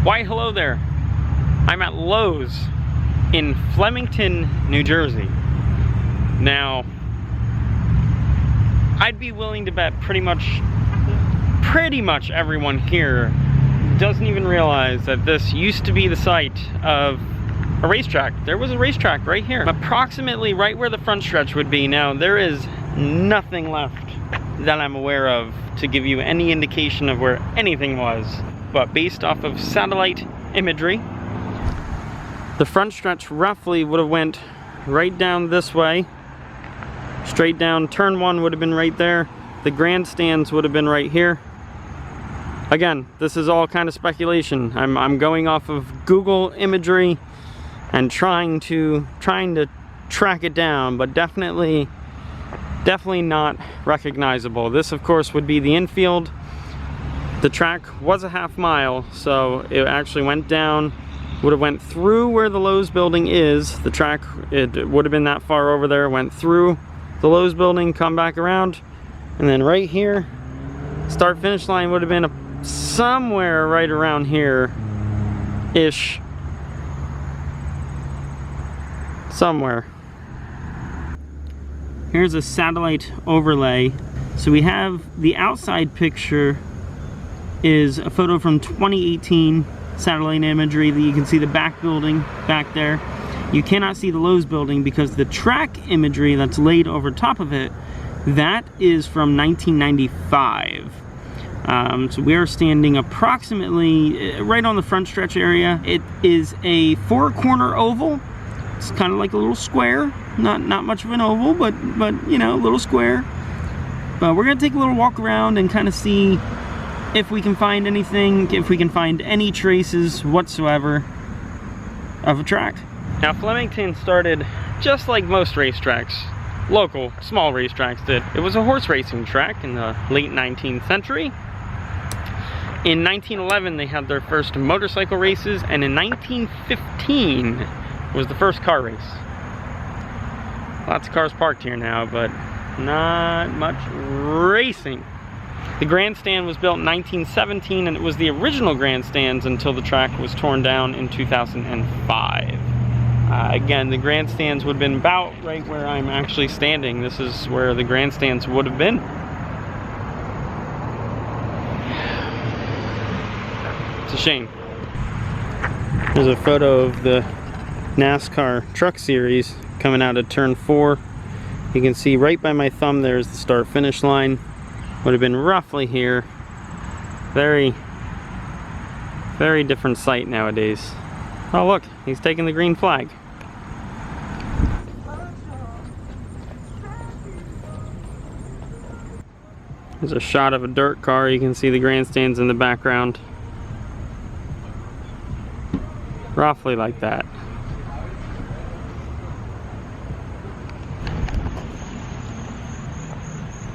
Why hello there. I'm at Lowe's in Flemington, New Jersey. Now, I'd be willing to bet pretty much everyone here doesn't even realize that this used to be the site of a racetrack. There was a racetrack right here, approximately right where the front stretch would be. Now, there is nothing left that I'm aware of to give you any indication of where anything was. But based off of satellite imagery, the front stretch roughly would have went right down this way, straight down. Turn 1 would have been right there. The grandstands would have been right here. Again, this is all kind of speculation. I'm going off of Google imagery and trying to track it down, but definitely not recognizable. This, of course, would be the infield. The track was a half mile, so it actually went down, would have went through where the Lowe's building is. The track, it would have been that far over there, went through the Lowe's building, come back around, and then right here, start finish line would have been somewhere right around here ish, somewhere. Here's a satellite overlay. So we have the outside picture is a photo from 2018 satellite imagery that you can see the back building back there. You cannot see the Lowe's building because the track imagery that's laid over top of it, that is from 1995. So we are standing approximately right on the front stretch area. It is a 4-corner oval. It's kind of like a little square. Not much of an oval, but you know, a little square. But we're gonna take a little walk around and kind of see if we can find anything, if we can find any traces whatsoever of a track. Now, Flemington started just like most racetracks, local, small racetracks did. It was a horse racing track in the late 19th century. In 1911, they had their first motorcycle races, and in 1915 was the first car race. Lots of cars parked here now, but not much racing. The grandstand was built in 1917, and it was the original grandstands until the track was torn down in 2005. Again, the grandstands would have been about right where I'm actually standing. This is where the grandstands would have been. It's a shame. There's a photo of the NASCAR Truck Series coming out of turn 4. You can see right by my thumb there's the start finish line. Would have been roughly here. Very different sight nowadays. Oh look, he's taking the green flag. There's a shot of a dirt car. You can see the grandstands in the background. Roughly like that.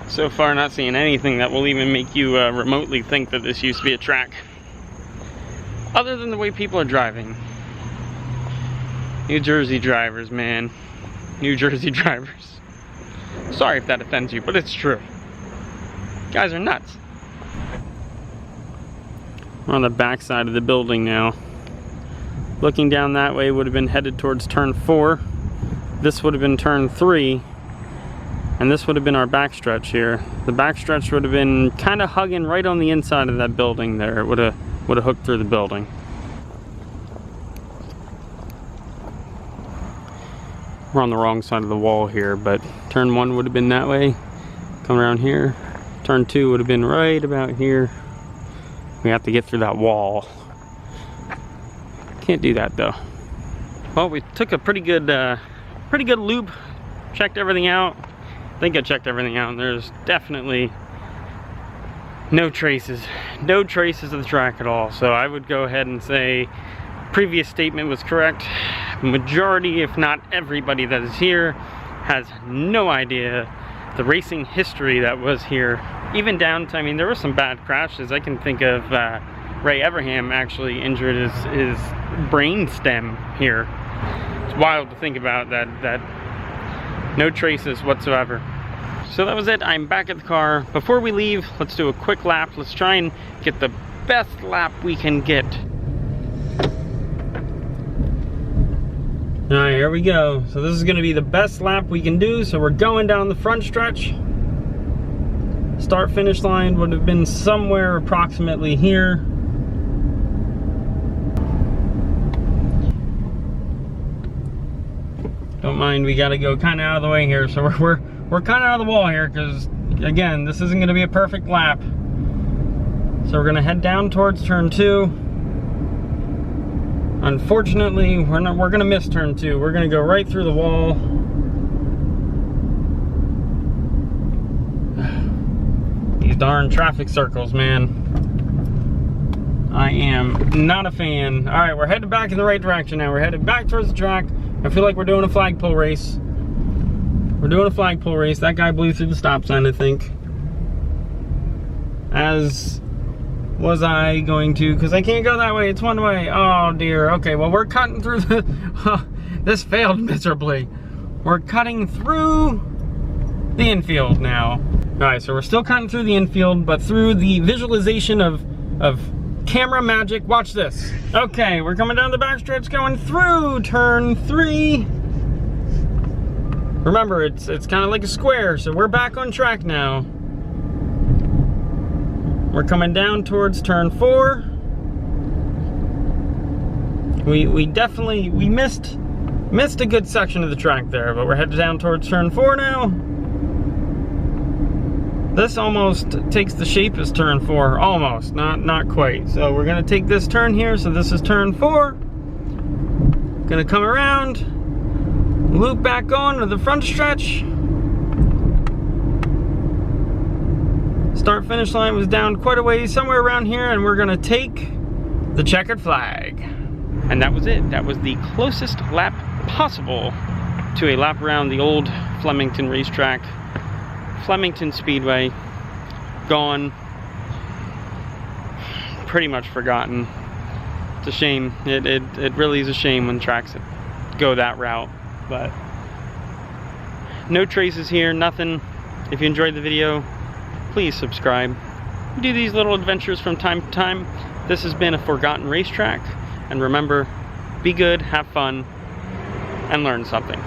So far, not seeing anything that will even make you remotely think that this used to be a track. Other than the way people are driving. New Jersey drivers, man. New Jersey drivers. Sorry if that offends you, but it's true. Guys are nuts. We're on the back side of the building now. Looking down that way would have been headed towards turn 4. This would have been turn 3. And this would have been our backstretch here. The backstretch would have been kind of hugging right on the inside of that building there. It would have hooked through the building. We're on the wrong side of the wall here, but turn 1 would have been that way. Come around here. Turn 2 would have been right about here. We have to get through that wall. Can't do that though. Well, we took a pretty good loop. Checked everything out. I think I checked everything out, and there's definitely no traces of the track at all. So I would go ahead and say previous statement was correct. Majority, if not everybody that is here, has no idea the racing history that was here. Even down to, I mean, there were some bad crashes. I can think of Ray Everham actually injured his brain stem here. It's wild to think about that no traces whatsoever. So that was it. I'm back at the car. Before we leave, let's do a quick lap. Let's try and get the best lap we can get All right, here we go. So this is gonna be the best lap we can do. So we're going down the front stretch. Start finish line would have been somewhere approximately here. Don't mind, we gotta go kind of out of the way here. So we're kind of out of the wall here because, again, this isn't gonna be a perfect lap. So we're gonna head down towards turn 2. Unfortunately, we're gonna miss turn 2. We're gonna go right through the wall. These darn traffic circles, man. I am not a fan. All right, we're headed back in the right direction now. We're headed back towards the track. I feel like we're doing a flagpole race. We're doing a flagpole race. That guy blew through the stop sign, I think. As was I going to, because I can't go that way. It's one way. Oh, dear. Okay, well, we're cutting through the... this failed miserably. We're cutting through the infield now. All right, so we're still cutting through the infield, but through the visualization of camera magic. Watch this. Okay, we're coming down the backstretch, going through turn 3. Remember, it's kind of like a square, so we're back on track now. We're coming down towards turn 4. We definitely missed a good section of the track there, but we're headed down towards turn 4 now. This almost takes the shape as turn 4, almost, not quite. So we're gonna take this turn here, so this is turn 4. Gonna come around, loop back on to the front stretch. Start finish line was down quite a ways, somewhere around here, and we're gonna take the checkered flag. And that was it. That was the closest lap possible to a lap around the old Flemington racetrack. Flemington Speedway, gone, pretty much forgotten. It's a shame. It really is a shame when tracks go that route, but no traces here, nothing. If you enjoyed the video, please subscribe. We do these little adventures from time to time. This has been a forgotten racetrack, and remember, be good, have fun, and learn something.